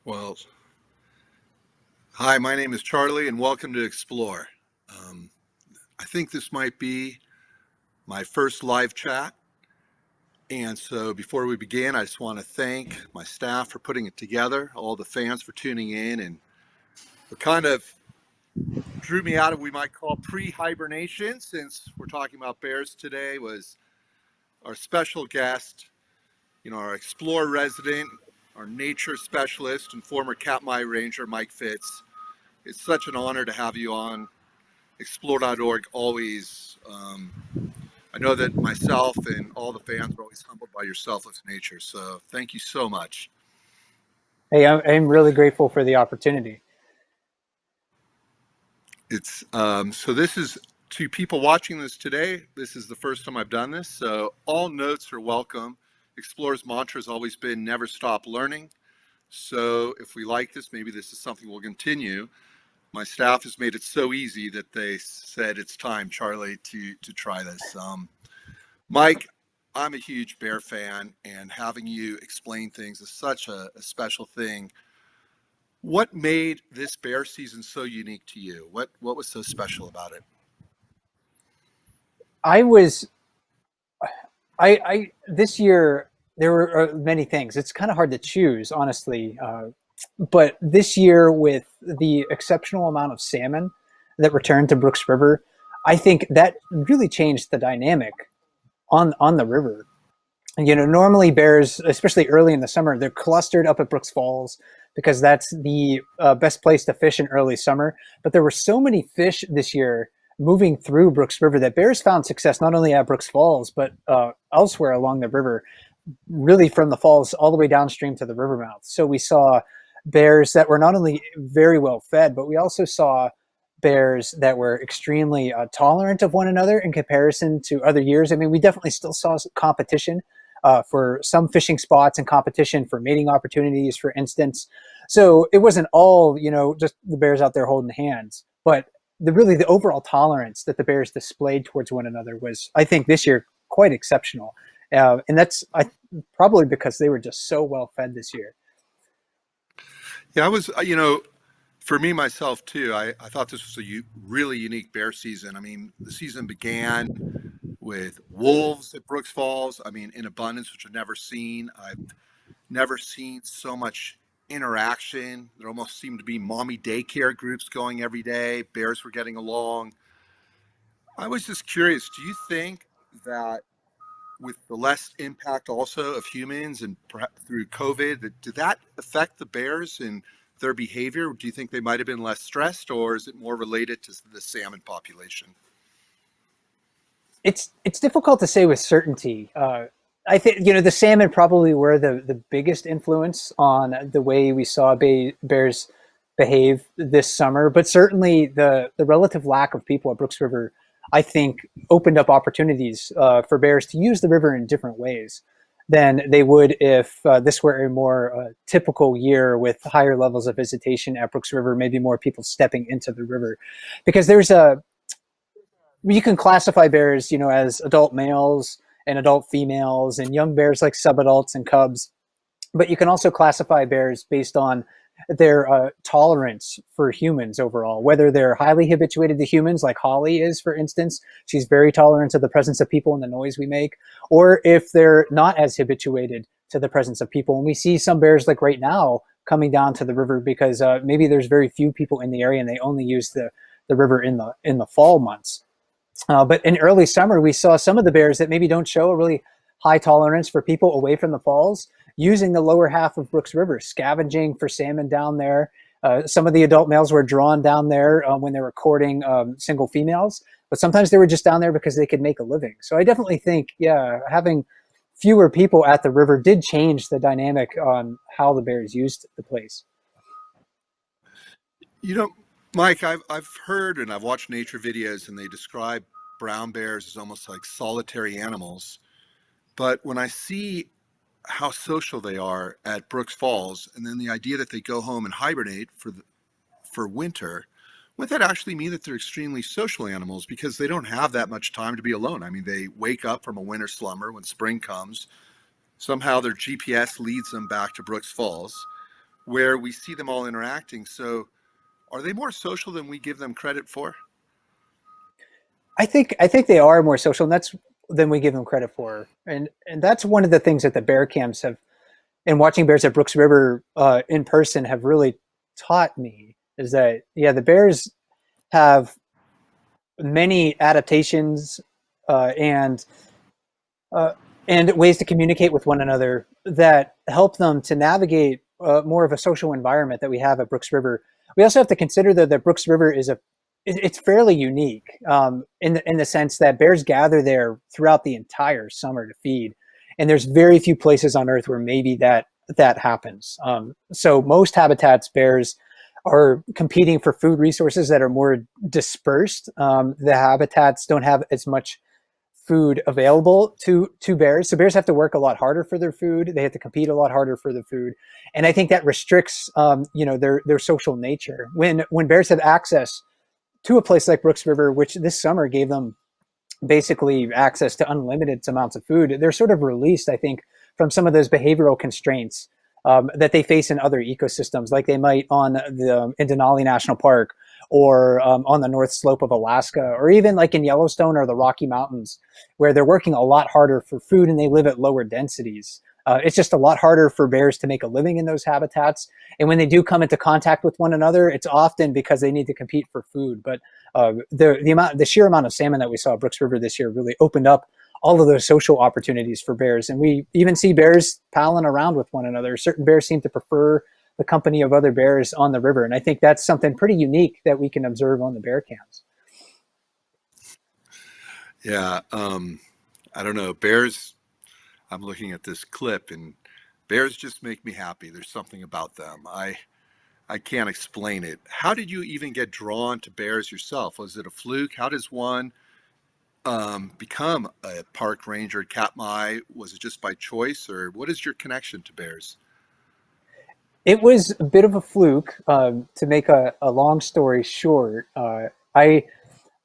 Well, hi, my name is Charlie, and welcome to Explore. Um, I think this might be my first live chat. And so before we begin, I just want to thank my staff for putting it together, all the fans for tuning in, and what kind of drew me out of we might call pre-hibernation, since we're talking about bears today, was our special guest, our Explore resident, our nature specialist, and former Katmai ranger, Mike Fitz. It's such an honor to have you on explore.org always. I know that myself and all the fans are always humbled by your selfless nature. So thank you so much. Hey, I'm really grateful for the opportunity. It's so this is to people watching this today. This is the first time I've done this. So all notes are welcome. Explorer's mantra has always been never stop learning. So if we like this, maybe this is something we'll continue. My staff has made it so easy that they said it's time, Charlie, to try this. Mike, I'm a huge bear fan, and having you explain things is such a special thing. What made this bear season so unique to you? What was so special about it? This year there were many things. It's kind of hard to choose, honestly. But this year, with the exceptional amount of salmon that returned to Brooks River, I think that really changed the dynamic on the river. Normally bears, especially early in the summer, they're clustered up at Brooks Falls because that's the best place to fish in early summer. But there were so many fish this year moving through Brooks River that bears found success not only at Brooks Falls, but elsewhere along the river, really from the falls all the way downstream to the river mouth. So we saw bears that were not only very well fed, but we also saw bears that were extremely tolerant of one another in comparison to other years. I mean, we definitely still saw competition for some fishing spots and competition for mating opportunities, for instance. So it wasn't all, just the bears out there holding hands, but the overall tolerance that the bears displayed towards one another was, I think, this year quite exceptional. And that's probably because they were just so well fed this year. Yeah, I was, for me, myself, too, I thought this was a really unique bear season. I mean, the season began with wolves at Brooks Falls, in abundance, which I've never seen. I've never seen so much interaction. There almost seemed to be mommy daycare groups going every day. Bears were getting along. I was just curious, do you think that with the less impact also of humans and perhaps through COVID, did that affect the bears and their behavior? Do you think they might have been less stressed, or is it more related to the salmon population? It's difficult to say with certainty. I think the salmon probably were the biggest influence on the way we saw bears behave this summer, but certainly the relative lack of people at Brooks River, I think, opened up opportunities for bears to use the river in different ways than they would if this were a more typical year with higher levels of visitation at Brooks River, maybe more people stepping into the river, because you can classify bears, as adult males and adult females, and young bears like subadults and cubs. But you can also classify bears based on their tolerance for humans overall, whether they're highly habituated to humans, like Holly is, for instance. She's very tolerant to the presence of people and the noise we make, or if they're not as habituated to the presence of people. And we see some bears, like right now, coming down to the river because maybe there's very few people in the area and they only use the river in the fall months. But in early summer, we saw some of the bears that maybe don't show a really high tolerance for people away from the falls, using the lower half of Brooks River, scavenging for salmon down there. Some of the adult males were drawn down there when they were courting single females, but sometimes they were just down there because they could make a living. So I definitely think, having fewer people at the river did change the dynamic on how the bears used the place. You know, Mike, I've heard and I've watched nature videos, and they describe brown bears as almost like solitary animals. But when I see how social they are at Brooks Falls, and then the idea that they go home and hibernate for winter, would that actually mean that they're extremely social animals because they don't have that much time to be alone? I mean, they wake up from a winter slumber when spring comes. Somehow their GPS leads them back to Brooks Falls. where we see them all interacting. So are they more social than we give them credit for? I think they are more social, and that's than we give them credit for. And that's one of the things that the bear camps have, and watching bears at Brooks River in person, have really taught me is that yeah, the bears have many adaptations and uh, and ways to communicate with one another that help them to navigate more of a social environment that we have at Brooks River. We also have to consider though that Brooks River is it's fairly unique in the sense that bears gather there throughout the entire summer to feed, and there's very few places on Earth where maybe that happens. So most habitats, bears are competing for food resources that are more dispersed. The habitats don't have as much food available to bears. So bears have to work a lot harder for their food. They have to compete a lot harder for the food, and I think that restricts, their social nature. When bears have access to a place like Brooks River, which this summer gave them basically access to unlimited amounts of food, they're sort of released, I think, from some of those behavioral constraints that they face in other ecosystems, like they might on the in Denali National Park or on the North Slope of Alaska, or even like in Yellowstone or the Rocky Mountains, where they're working a lot harder for food and they live at lower densities. It's just a lot harder for bears to make a living in those habitats. And when they do come into contact with one another, it's often because they need to compete for food. But the sheer amount of salmon that we saw at Brooks River this year really opened up all of those social opportunities for bears. And we even see bears palling around with one another. Certain bears seem to prefer the company of other bears on the river. And I think that's something pretty unique that we can observe on the bear camps. Yeah. I don't know. Bears, I'm looking at this clip and bears just make me happy. There's something about them. I can't explain it. How did you even get drawn to bears yourself? Was it a fluke? How does one become a park ranger at Katmai? Was it just by choice, or what is your connection to bears? It was a bit of a fluke. To make a long story short, I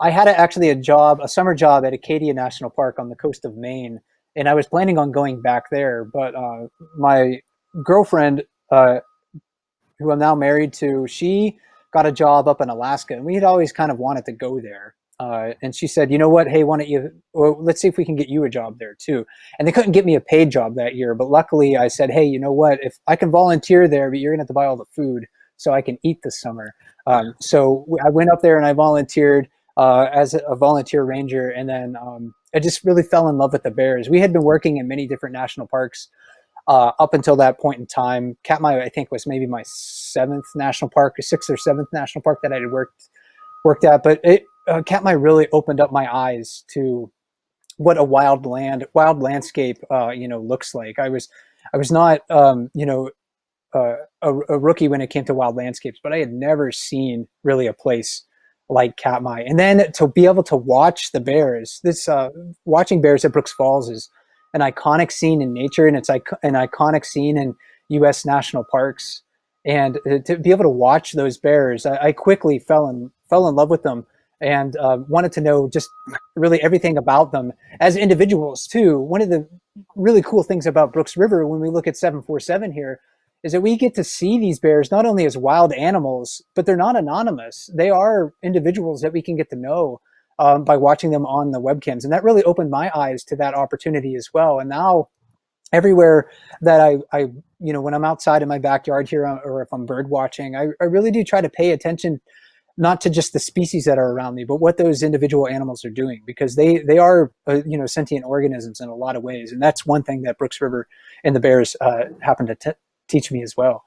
had actually a summer job at Acadia National Park on the coast of Maine, and I was planning on going back there. But my girlfriend, who I'm now married to, she got a job up in Alaska, and we had always kind of wanted to go there. And she said, "You know what? Hey, why don't you? Well, let's see if we can get you a job there too." And they couldn't get me a paid job that year, but luckily, I said, "Hey, you know what? If I can volunteer there, but you're gonna have to buy all the food so I can eat this summer." So I went up there and I volunteered as a volunteer ranger, and then I just really fell in love with the bears. We had been working in many different national parks up until that point in time. Katmai, I think, was maybe my seventh national park, or sixth or seventh national park that I had worked at. But Katmai really opened up my eyes to what a wild landscape, looks like. I was not, a rookie when it came to wild landscapes, but I had never seen really a place like Katmai. And then to be able to watch the bears, watching bears at Brooks Falls is an iconic scene in nature, and it's an iconic scene in U.S. national parks. And to be able to watch those bears, I quickly fell in love with them, and wanted to know just really everything about them as individuals too. One of the really cool things about Brooks River, when we look at 747 here, is that we get to see these bears not only as wild animals, but they're not anonymous. They are individuals that we can get to know by watching them on the webcams. And that really opened my eyes to that opportunity as well. And now everywhere that when I'm outside in my backyard here, or if I'm bird watching, I really do try to pay attention not to just the species that are around me, but what those individual animals are doing, because they are sentient organisms in a lot of ways, and that's one thing that Brooks River and the bears happen to teach me as well.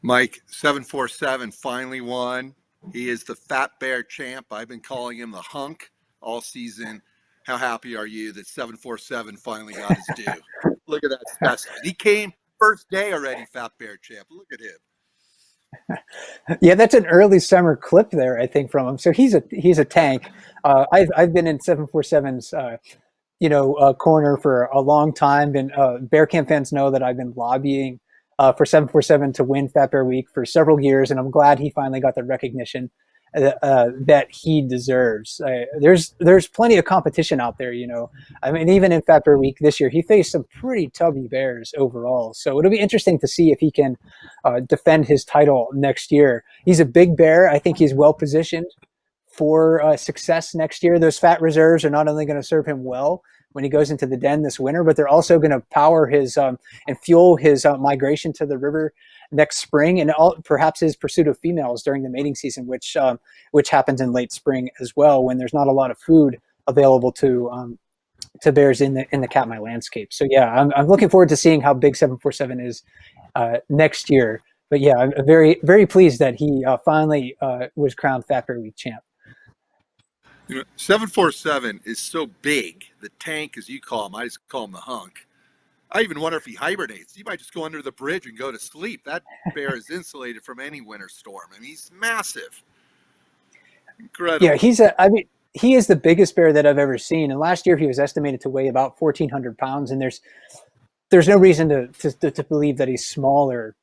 Mike, 747 finally won. He is the Fat Bear champ. I've been calling him the hunk all season. How happy are you that 747 finally got his due? Look at that specimen. He came first day already, Fat Bear champ. Look at him. Yeah, that's an early summer clip there, I think, from him. So he's a tank. I've been in 747's corner for a long time, and Bear Camp fans know that I've been lobbying for 747 to win Fat Bear Week for several years, and I'm glad he finally got the recognition that he deserves. There's plenty of competition out there, you know. I mean, even in Fat Bear Week this year, he faced some pretty tubby bears overall. So it'll be interesting to see if he can defend his title next year. He's a big bear. I think he's well positioned for success next year. Those fat reserves are not only going to serve him well when he goes into the den this winter, but they're also going to power his and fuel his migration to the river next spring, and perhaps his pursuit of females during the mating season, which happens in late spring as well, when there's not a lot of food available to bears in the Katmai landscape. So yeah, I'm looking forward to seeing how big 747 is next year. But yeah, I'm very very pleased that he finally was crowned Fat Bear Week champ. 747 is so big. The tank, as you call him, I just call him the hunk. I even wonder if he hibernates. He might just go under the bridge and go to sleep. That bear is insulated from any winter storm. I mean, he's massive. Yeah, Incredible. I mean, he is the biggest bear that I've ever seen. And last year he was estimated to weigh about 1,400 pounds. And there's no reason to believe that he's smaller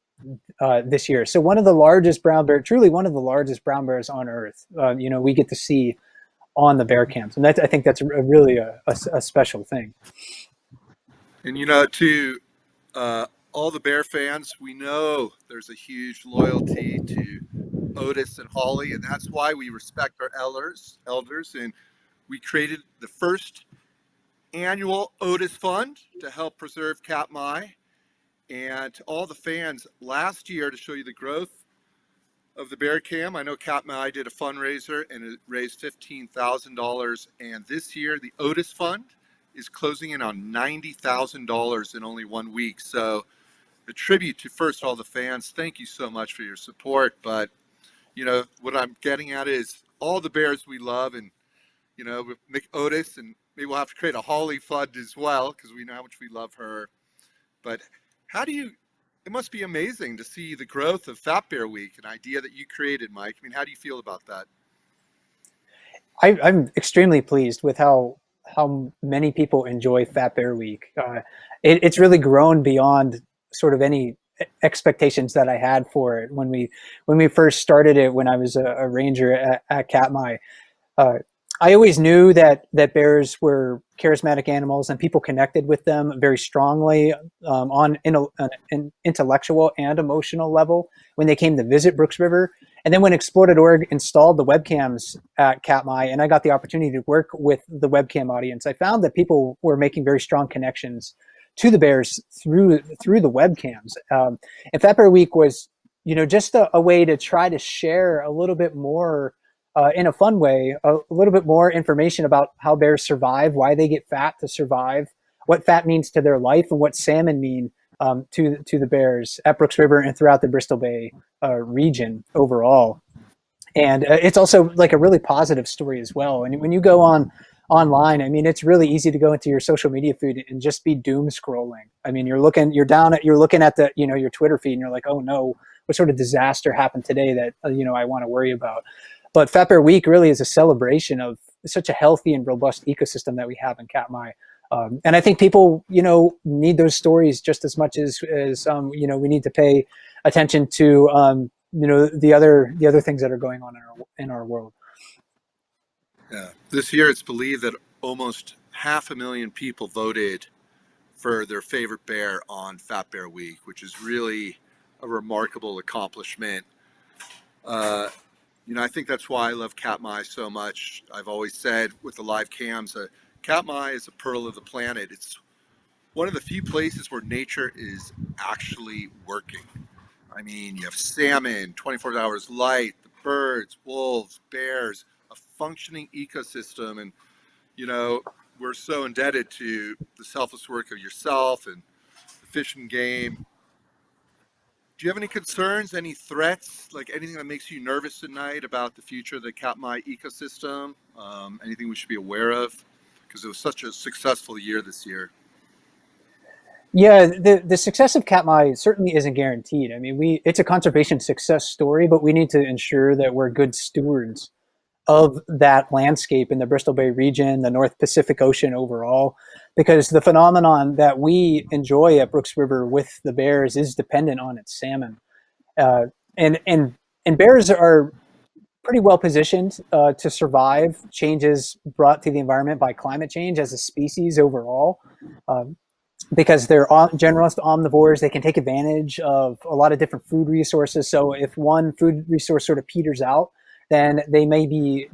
this year. So one of the largest brown bear, truly one of the largest brown bears on Earth. You know, we get to see on the bear cams, and I think that's really a special thing. And to all the bear fans, we know there's a huge loyalty to Otis and Holly, and that's why we respect our elders, and we created the first annual Otis Fund to help preserve Katmai. And to all the fans last year, to show you the growth of the bear cam, I know Katmai did a fundraiser and it raised $15,000. And this year, the Otis Fund is closing in on $90,000 in only 1 week. So a tribute to first all the fans. Thank you so much for your support. But what I'm getting at is all the bears we love, and with Mick Otis, and maybe we'll have to create a Holly fund as well because we know how much we love her. But it must be amazing to see the growth of Fat Bear Week, an idea that you created, Mike. I mean, how do you feel about that? I'm extremely pleased with how many people enjoy Fat Bear Week. It's really grown beyond sort of any expectations that I had for it when we first started it, when I was a ranger at Katmai. Uh, I always knew that bears were charismatic animals, and people connected with them very strongly on an intellectual and emotional level when they came to visit Brooks River. And then when Explore.org installed the webcams at Katmai, and I got the opportunity to work with the webcam audience, I found that people were making very strong connections to the bears through the webcams. And Fat Bear Week was, just a way to try to share a little bit more in a fun way, a little bit more information about how bears survive, why they get fat to survive, what fat means to their life, and what salmon mean to the bears at Brooks River and throughout the Bristol Bay region overall. And it's also like a really positive story as well. And when you go online, I mean, it's really easy to go into your social media feed and just be doom scrolling. I mean, you're looking at the your Twitter feed, and you're like, oh no, what sort of disaster happened today that I want to worry about. But Fat Bear Week really is a celebration of such a healthy and robust ecosystem that we have in Katmai. And I think people, need those stories just as much as we need to pay attention to, the other things that are going on in our world. Yeah. This year, it's believed that almost 500,000 people voted for their favorite bear on Fat Bear Week, which is really a remarkable accomplishment. I think that's why I love Katmai so much. I've always said with the live cams, Katmai is a pearl of the planet. It's one of the few places where nature is actually working. I mean, you have salmon, 24 hours light, the birds, wolves, bears, a functioning ecosystem. And, we're so indebted to the selfless work of yourself and the fish and game. Do you have any concerns, any threats, like anything that makes you nervous at night about the future of the Katmai ecosystem? Anything we should be aware of? Because it was such a successful year this year. Yeah, the success of Katmai certainly isn't guaranteed. I mean, it's a conservation success story, but we need to ensure that we're good stewards of that landscape in the Bristol Bay region, the North Pacific Ocean overall, because the phenomenon that we enjoy at Brooks River with the bears is dependent on its salmon. Uh, and and and bears are pretty well positioned to survive changes brought to the environment by climate change as a species overall. Um, because they're generalist omnivores, they can take advantage of a lot of different food resources. So if one food resource sort of peters out, then they may be,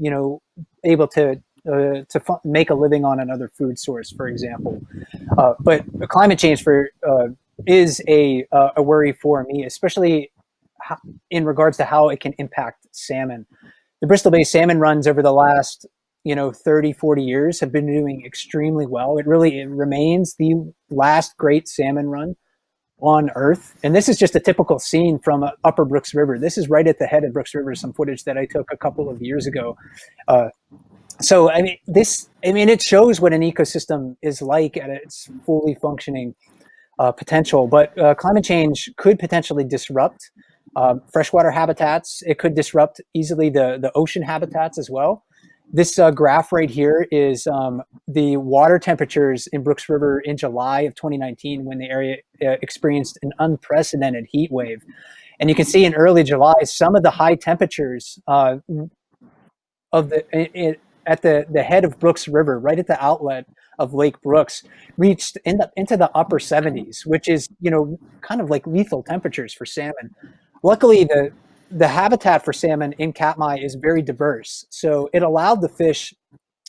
able to make a living on another food source, for example. But climate change is a worry for me, especially in regards to how it can impact salmon. The Bristol Bay salmon runs over the last 30, 40 years have been doing extremely well. It remains the last great salmon run on Earth. And this is just a typical scene from Upper Brooks River. This is right at the head of Brooks River, some footage that I took a couple of years ago. So, it shows what an ecosystem is like at its fully functioning potential. But climate change could potentially disrupt freshwater habitats. It could disrupt easily the ocean habitats as well. This graph right here is the water temperatures in Brooks River in July of 2019 when the area experienced an unprecedented heat wave. And you can see in early July, some of the high temperatures at the head of Brooks River, right at the outlet of Lake Brooks, reached into the upper 70s, which is, kind of like lethal temperatures for salmon. Luckily, the habitat for salmon in Katmai is very diverse. So it allowed the fish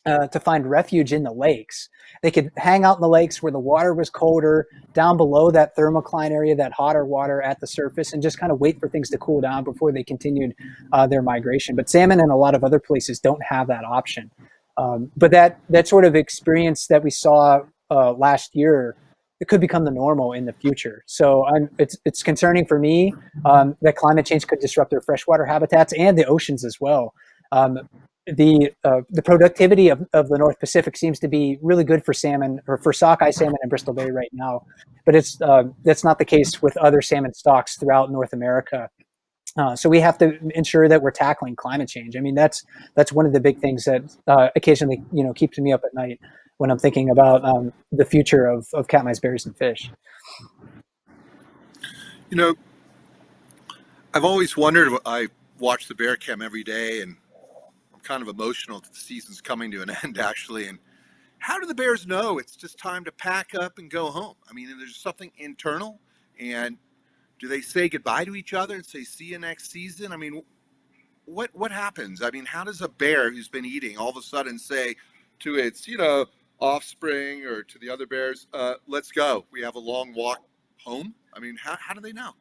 to find refuge in the lakes. They could hang out in the lakes where the water was colder, down below that thermocline area, that hotter water at the surface, and just kind of wait for things to cool down before they continued their migration. But salmon and a lot of other places don't have that option. But that sort of experience that we saw last year, it could become the normal in the future. So it's concerning for me that climate change could disrupt their freshwater habitats and the oceans as well. The productivity of the North Pacific seems to be really good for salmon, or for sockeye salmon in Bristol Bay right now, but that's not the case with other salmon stocks throughout North America. So we have to ensure that we're tackling climate change. I mean, that's one of the big things that occasionally keeps me up at night when I'm thinking about the future of Katmai's berries and fish. I've always wondered. I watch the bear cam every day, and I'm kind of emotional that the season's coming to an end, actually. And how do the bears know it's just time to pack up and go home? I mean, there's something internal, and do they say goodbye to each other and say, see you next season? I mean, what happens? I mean, how does a bear who's been eating all of a sudden say to its, offspring or to the other bears, let's go. We have a long walk home. I mean, how do they know?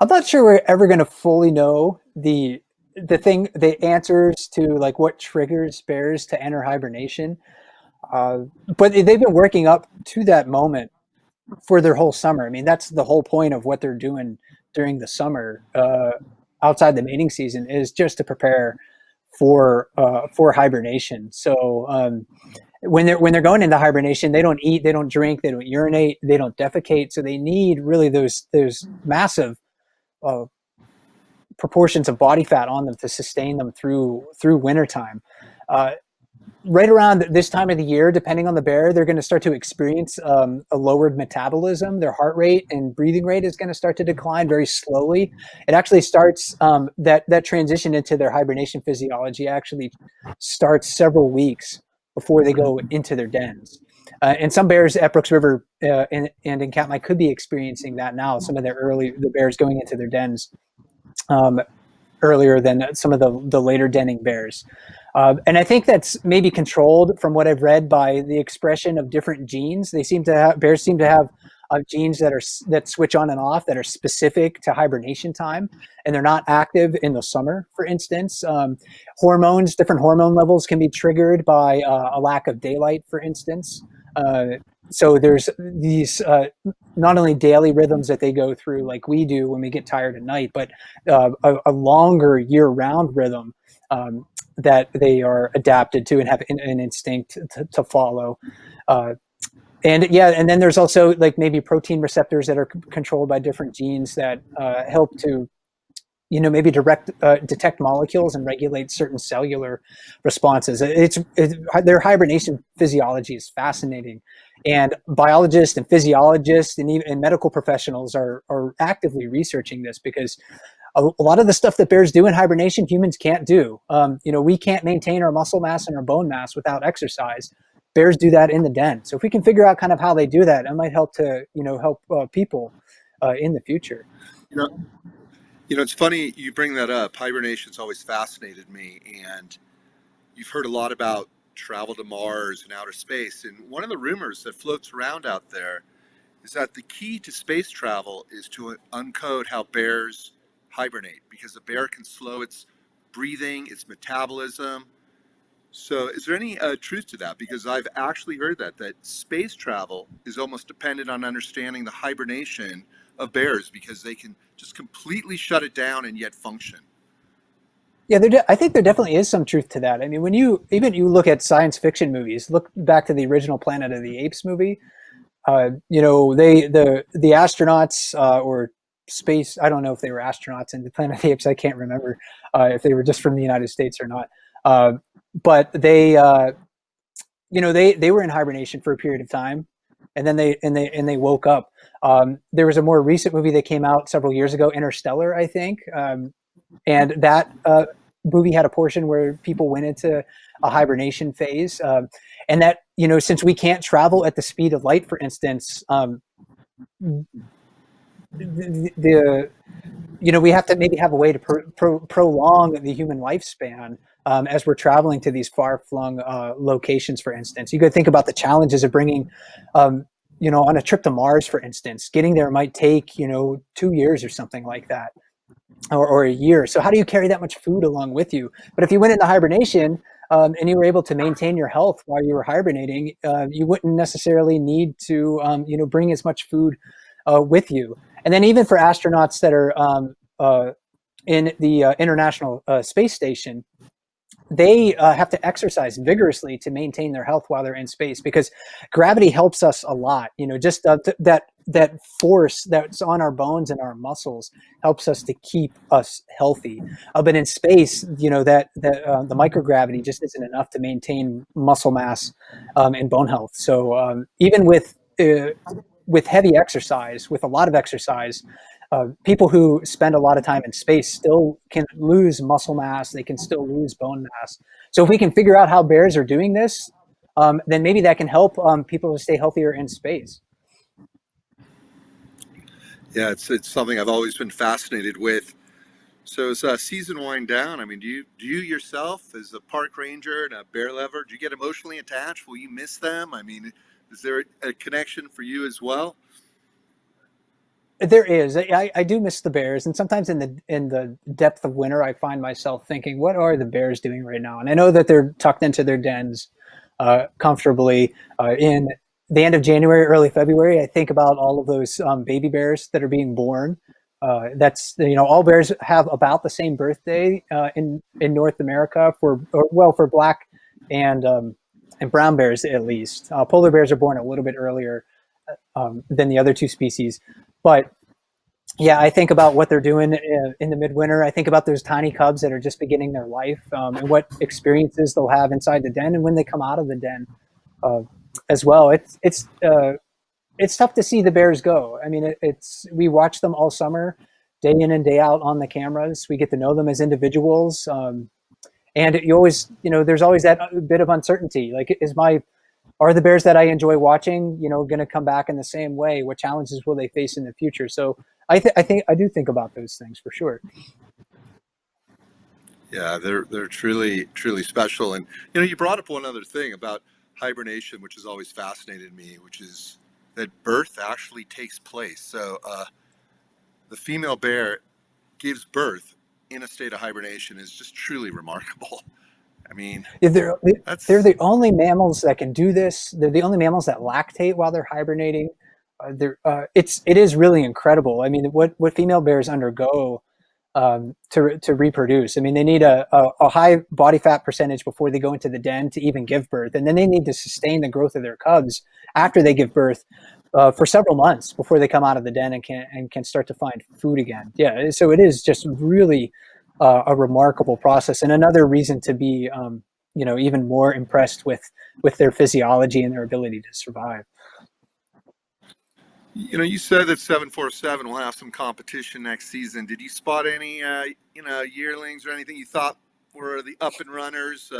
I'm not sure we're ever going to fully know the answers to like what triggers bears to enter hibernation. But they've been working up to that moment for their whole summer. I mean, that's the whole point of what they're doing during the summer, outside the mating season, is just to prepare for hibernation. So when they're going into hibernation, they don't eat, they don't drink, they don't urinate, they don't defecate. So they need really those massive proportions of body fat on them to sustain them through wintertime. Right around this time of the year, depending on the bear, they're going to start to experience a lowered metabolism. Their heart rate and breathing rate is going to start to decline very slowly. It actually starts that transition into their hibernation physiology actually starts several weeks before they go into their dens. And some bears at Brooks River and in Katmai could be experiencing that now. Some of the bears going into their dens earlier than some of the later denning bears. And I think that's maybe controlled, from what I've read, by the expression of different genes. Bears seem to have genes that switch on and off that are specific to hibernation time, and they're not active in the summer, for instance. Different hormone levels can be triggered by a lack of daylight, for instance. So there's these not only daily rhythms that they go through like we do when we get tired at night, but a longer year-round rhythm that they are adapted to and have an instinct to follow. And then there's also like maybe protein receptors that are controlled by different genes that help to maybe detect molecules and regulate certain cellular responses. Their hibernation physiology is fascinating, and biologists and physiologists and even medical professionals are actively researching this, because a lot of the stuff that bears do in hibernation, humans can't do. We can't maintain our muscle mass and our bone mass without exercise. Bears do that in the den. So if we can figure out kind of how they do that, it might help to, help people in the future. You know, it's funny you bring that up. Hibernation's always fascinated me, and you've heard a lot about travel to Mars and outer space. And one of the rumors that floats around out there is that the key to space travel is to uncode how bears hibernate, because a bear can slow its breathing, its metabolism. So, is there any truth to that? Because I've actually heard that space travel is almost dependent on understanding the hibernation of bears, because they can just completely shut it down and yet function. Yeah, I think there definitely is some truth to that. I mean, when you look at science fiction movies, look back to the original Planet of the Apes movie. The astronauts or space. I don't know if they were astronauts in the Planet of the Apes. I can't remember if they were just from the United States or not. But they were in hibernation for a period of time, and then they woke up. There was a more recent movie that came out several years ago, Interstellar, I think, and that movie had a portion where people went into a hibernation phase, and that since we can't travel at the speed of light, for instance, the we have to maybe have a way to prolong the human lifespan as we're traveling to these far-flung locations. For instance, you could think about the challenges of bringing, on a trip to Mars, for instance. Getting there might take 2 years or something like that, or a year. So how do you carry that much food along with you? But if you went into hibernation and you were able to maintain your health while you were hibernating, you wouldn't necessarily need to bring as much food with you. And then even for astronauts that are in the International Space Station, they have to exercise vigorously to maintain their health while they're in space, because gravity helps us a lot. Just that force that's on our bones and our muscles helps us to keep us healthy. But in space, the microgravity just isn't enough to maintain muscle mass and bone health. So even with heavy exercise, with a lot of exercise, people who spend a lot of time in space still can lose muscle mass. They can still lose bone mass. So if we can figure out how bears are doing this, then maybe that can help people to stay healthier in space. Yeah, it's something I've always been fascinated with. So as season wind down, I mean, do you yourself, as a park ranger and a bear lover, do you get emotionally attached? Will you miss them? I mean, is there a connection for you as well? There is. I do miss the bears, and sometimes in the depth of winter, I find myself thinking, "What are the bears doing right now?" And I know that they're tucked into their dens comfortably. In the end of January, early February, I think about all of those baby bears that are being born. That's all bears have about the same birthday in North America for black and brown bears, at least. Polar bears are born a little bit earlier than the other two species. But yeah, I think about what they're doing in the midwinter. I think about those tiny cubs that are just beginning their life, and what experiences they'll have inside the den and when they come out of the den uh, as well. It's tough to see the bears go. I mean, we watch them all summer, day in and day out on the cameras. We get to know them as individuals, and you always, there's always that bit of uncertainty. Like, are the bears that I enjoy watching, going to come back in the same way? What challenges will they face in the future? So I do think about those things for sure. Yeah, they're truly special. And you brought up one other thing about hibernation, which has always fascinated me, which is that birth actually takes place. So the female bear gives birth in a state of hibernation is just truly remarkable. I mean, Yeah, they're that's the only mammals that can do this. They're the only mammals that lactate while they're hibernating. It is really incredible. I mean, what female bears undergo to reproduce. I mean, they need a high body fat percentage before they go into the den to even give birth, and then they need to sustain the growth of their cubs after they give birth for several months before they come out of the den and can start to find food again. Yeah, so it is just really a remarkable process, and another reason to be even more impressed with their physiology and their ability to survive. You said that 747 will have some competition next season. Did you spot any, yearlings or anything you thought were the up and runners?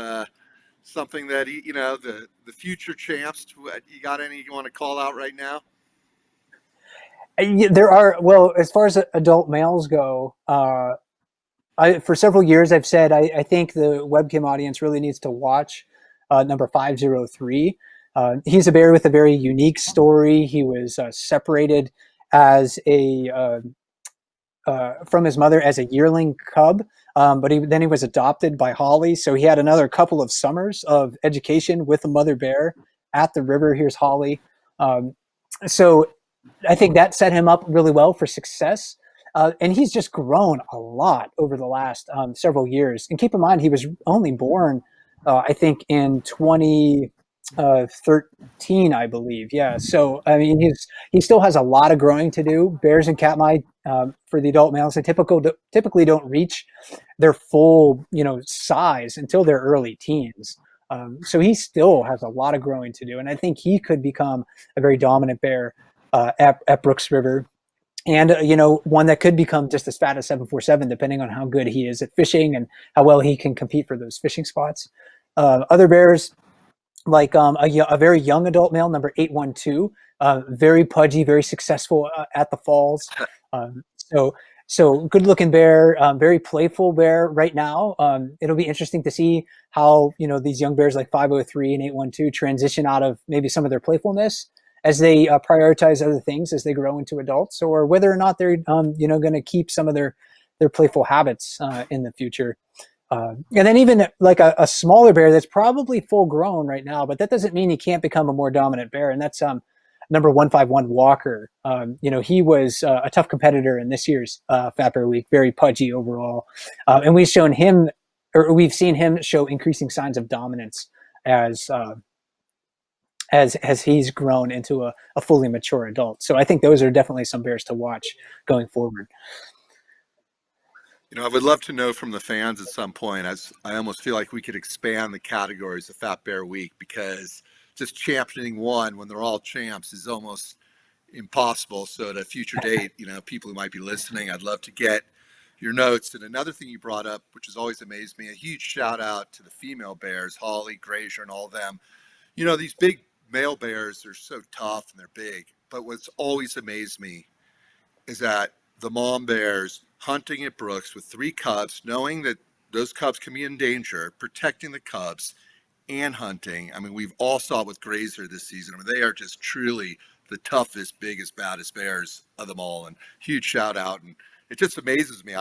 Something that the future champs. You got any you want to call out right now? There are, well, as far as adult males go, for several years I've said I think the webcam audience really needs to watch number 503. He's a bear with a very unique story. He was separated as a from his mother as a yearling cub, but then he was adopted by Holly. So he had another couple of summers of education with a mother bear at the river. Here's Holly. Um, so I think that set him up really well for success. And he's just grown a lot over the last several years. And keep in mind, he was only born, I think, in 2013, I believe. Yeah. So I mean, he still has a lot of growing to do. Bears and Katmai, for the adult males, they typically don't reach their full size until their early teens. So he still has a lot of growing to do, and I think he could become a very dominant bear at Brooks River, and one that could become just as fat as 747, depending on how good he is at fishing and how well he can compete for those fishing spots. Other bears, like a very young adult male, number 812, very pudgy, very successful at the falls. So good looking bear, very playful bear right now. It'll be interesting to see how these young bears like 503 and 812 transition out of maybe some of their playfulness as they prioritize other things as they grow into adults, or whether or not they're going to keep some of their playful habits in the future. And then even like a smaller bear that's probably full grown right now, but that doesn't mean he can't become a more dominant bear. And that's number 151 Walker. He was a tough competitor in this year's Fat Bear Week, very pudgy overall. And we've seen him show increasing signs of dominance as he's grown into a fully mature adult. So I think those are definitely some bears to watch going forward. I would love to know from the fans at some point. As I almost feel like we could expand the categories of Fat Bear Week, because just championing one when they're all champs is almost impossible. So at a future date, people who might be listening, I'd love to get your notes. And another thing you brought up, which has always amazed me, a huge shout out to the female bears, Holly, Grazier, and all of them. These big male bears are so tough and they're big. But what's always amazed me is that the mom bears hunting at Brooks with three cubs, knowing that those cubs can be in danger, protecting the cubs and hunting. I mean, we've all saw it with Grazer this season. I mean, they are just truly the toughest, biggest, baddest bears of them all. And huge shout out. And it just amazes me.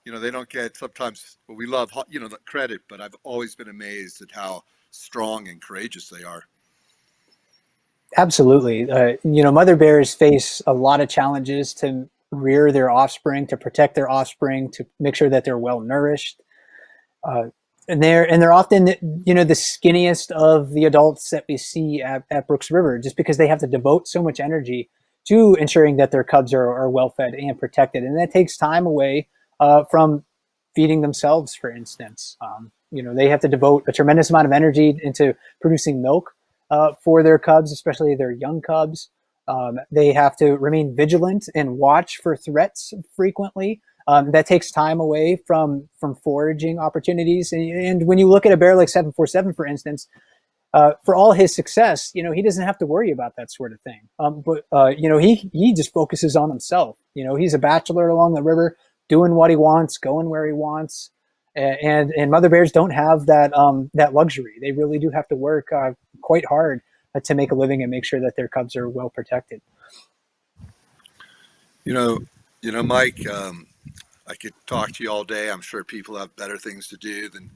They don't get sometimes, well, we love, the credit, but I've always been amazed at how strong and courageous they are. Absolutely. Mother bears face a lot of challenges to rear their offspring, to protect their offspring, to make sure that they're well nourished. And they're often the skinniest of the adults that we see at Brooks River, just because they have to devote so much energy to ensuring that their cubs are well fed and protected, and that takes time away from feeding themselves, for instance. They have to devote a tremendous amount of energy into producing milk for their cubs, especially their young cubs. They have to remain vigilant and watch for threats frequently. That takes time away from foraging opportunities. And when you look at a bear like 747, for instance, for all his success, he doesn't have to worry about that sort of thing. He just focuses on himself. He's a bachelor along the river, doing what he wants, going where he wants. And mother bears don't have that luxury. They really do have to work quite hard to make a living and make sure that their cubs are well protected. Mike, I could talk to you all day. I'm sure people have better things to do than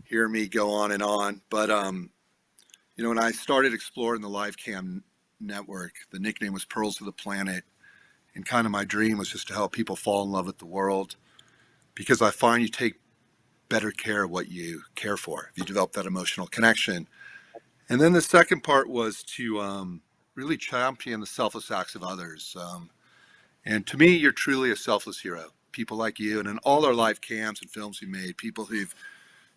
hear me go on and on. But when I started exploring the live cam network, the nickname was Pearls of the Planet, and kind of my dream was just to help people fall in love with the world, because I find you take better care of what you care for if you develop that emotional connection. And then the second part was to really champion the selfless acts of others. And to me, you're truly a selfless hero. People like you, and in all our live cams and films we made, people who've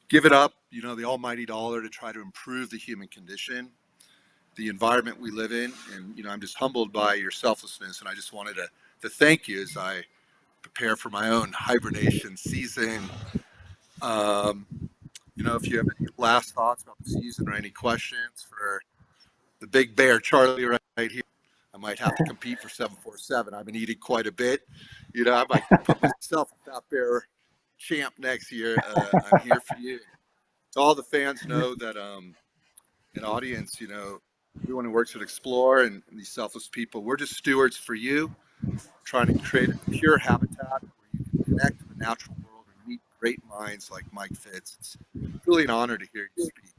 given up, the almighty dollar to try to improve the human condition. the environment we live in. And, I'm just humbled by your selflessness. And I just wanted to thank you as I prepare for my own hibernation season. Um, if you have any last thoughts about the season or any questions for the big bear, Charlie, right here. I might have to compete for 747. I've been eating quite a bit. I might put myself a fat bear champ next year. I'm here for you. All the fans know that an audience, everyone who works at Explore and these selfless people, we're just stewards for you, trying to create a pure habitat where you can connect to the natural world and meet great minds like Mike Fitz. It's really an honor to hear you speak.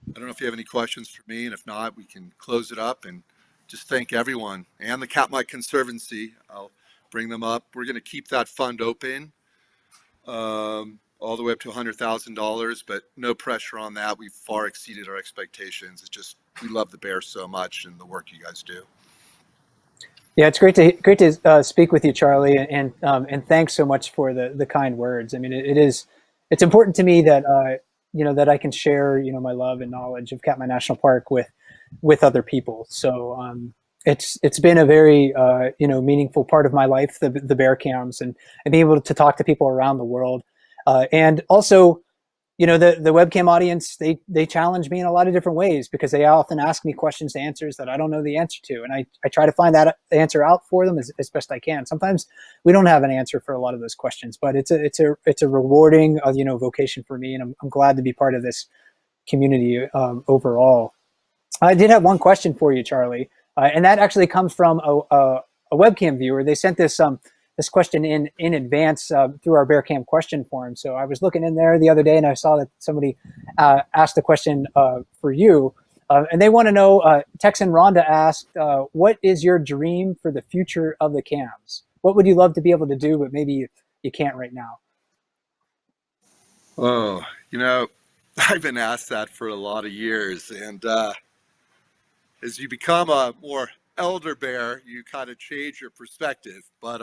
I don't know if you have any questions for me, and if not, we can close it up and just thank everyone and the Katmai Conservancy. I'll bring them up. We're going to keep that fund open all the way up to $100,000, but no pressure on that. We've far exceeded our expectations. It's just we love the bear so much and the work you guys do. Yeah, it's great to speak with you, Charlie, and thanks so much for the kind words. I mean, it's important to me that that I can share my love and knowledge of Katmai National Park with other people. So it's been a very meaningful part of my life, the bear cams, and being able to talk to people around the world, and also the webcam audience, they challenge me in a lot of different ways because they often ask me questions, answers that I don't know the answer to, and I try to find that answer out for them as best I can. Sometimes we don't have an answer for a lot of those questions, but it's a rewarding vocation for me, and I'm glad to be part of this community overall. I did have one question for you, Charlie, and that actually comes from a webcam viewer. They sent this question in advance through our Bearcam question form. So I was looking in there the other day, and I saw that somebody asked a question for you, and they want to know. Texan Rhonda asked, "What is your dream for the future of the cams? What would you love to be able to do, but maybe you can't right now?" Oh, I've been asked that for a lot of years, and as you become a more elder bear, you kind of change your perspective. But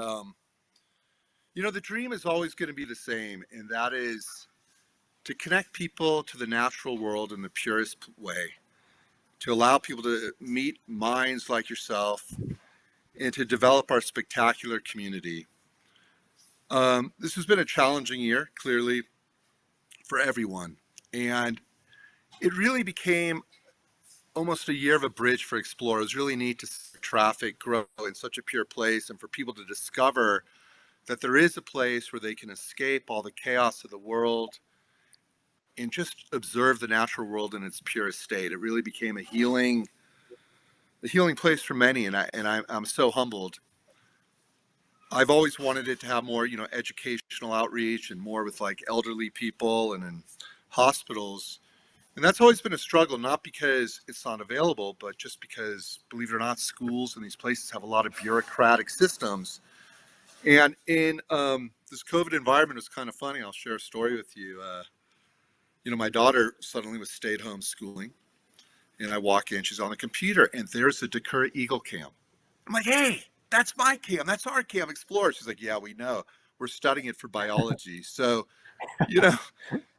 the dream is always going to be the same, and that is to connect people to the natural world in the purest way, to allow people to meet minds like yourself, and to develop our spectacular community. This has been a challenging year, clearly, for everyone. And it really became almost a year of a bridge for explorers. It was really neat to see traffic grow in such a pure place and for people to discover that there is a place where they can escape all the chaos of the world and just observe the natural world in its purest state. It really became a healing place for many, and I'm so humbled. I've always wanted it to have more, educational outreach and more with like elderly people and in hospitals. And that's always been a struggle, not because it's not available, but just because, believe it or not, schools and these places have a lot of bureaucratic systems. And in this COVID environment, it's kind of funny. I'll share a story with you. My daughter suddenly was stayed home schooling, and I walk in, she's on the computer, and there's a Dakura Eagle cam. I'm like, hey, that's my cam. That's our cam Explorer. She's like, yeah, we know. We're studying it for biology. So, you know,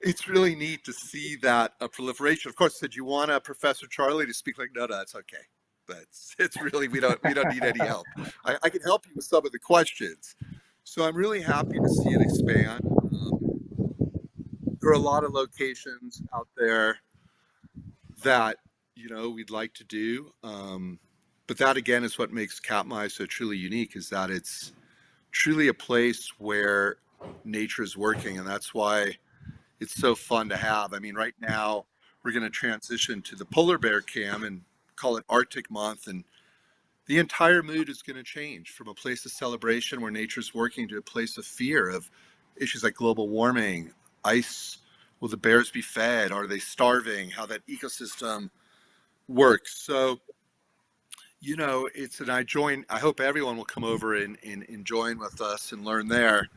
it's really neat to see that proliferation. Of course, said you want Professor Charlie to speak, like, no, that's okay. But it's really we don't need any help. I can help you with some of the questions. So I'm really happy to see it expand. There are a lot of locations out there that we'd like to do, but that again is what makes Katmai so truly unique. Is that it's truly a place where nature is working, and that's why it's so fun to have. I mean, right now we're going to transition to the polar bear cam and call it Arctic month, and the entire mood is going to change from a place of celebration where nature's working to a place of fear of issues like global warming, ice. Will the bears be fed? Are they starving? How that ecosystem works. So, I hope everyone will come over and join with us and learn there.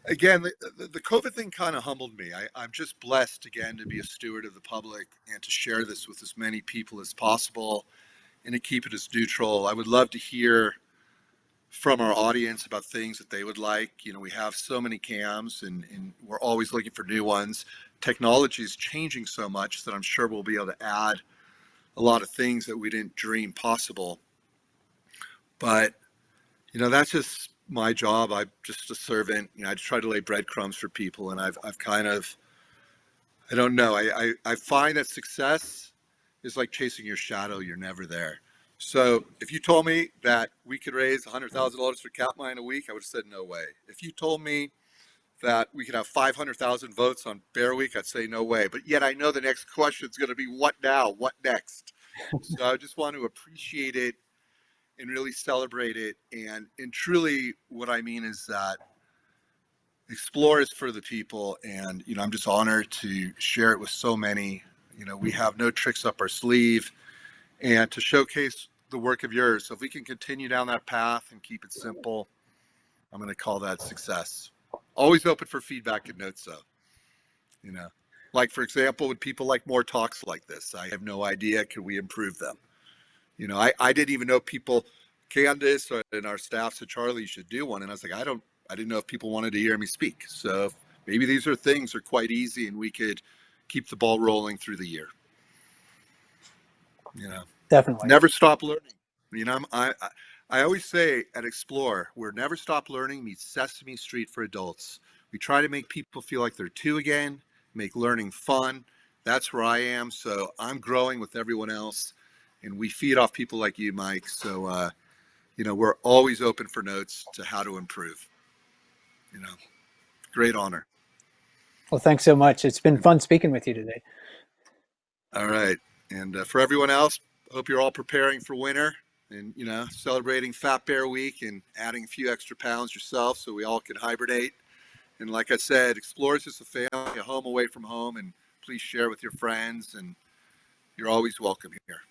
Again, the COVID thing kind of humbled me. I'm just blessed again to be a steward of the public and to share this with as many people as possible and to keep it as neutral. I would love to hear from our audience about things that they would like. We have so many cams and we're always looking for new ones. Technology is changing so much that I'm sure we'll be able to add a lot of things that we didn't dream possible. But, that's just my job. I'm just a servant. I try to lay breadcrumbs for people, and I've kind of, I don't know. I find that success is like chasing your shadow. You're never there. So if you told me that we could raise $100,000 for Katmai in a week, I would have said no way. If you told me that we could have 500,000 votes on Bear Week, I'd say no way. But yet I know the next question is going to be what now? What next? So I just want to appreciate it and really celebrate it. And truly what I mean is that Explore is for the people. And, I'm just honored to share it with so many. We have no tricks up our sleeve, and to showcase the work of yours. So if we can continue down that path and keep it simple, I'm going to call that success. Always open for feedback and notes, though. Like, for example, would people like more talks like this? I have no idea. Could we improve them? I didn't even know people, Candace and our staff said, Charlie, you should do one. And I was like, I didn't know if people wanted to hear me speak. So maybe these are things that are quite easy and we could keep the ball rolling through the year. Definitely. Never stop learning. I always say at Explore, we're Never Stop Learning meets Sesame Street for adults. We try to make people feel like they're two again, make learning fun. That's where I am. So I'm growing with everyone else, and we feed off people like you, Mike. So, we're always open for notes to how to improve. Great honor. Well, thanks so much. It's been fun speaking with you today. All right. And for everyone else, hope you're all preparing for winter and, celebrating Fat Bear Week and adding a few extra pounds yourself so we all can hibernate. And like I said, Explore is just a family, a home away from home, and please share with your friends, and you're always welcome here.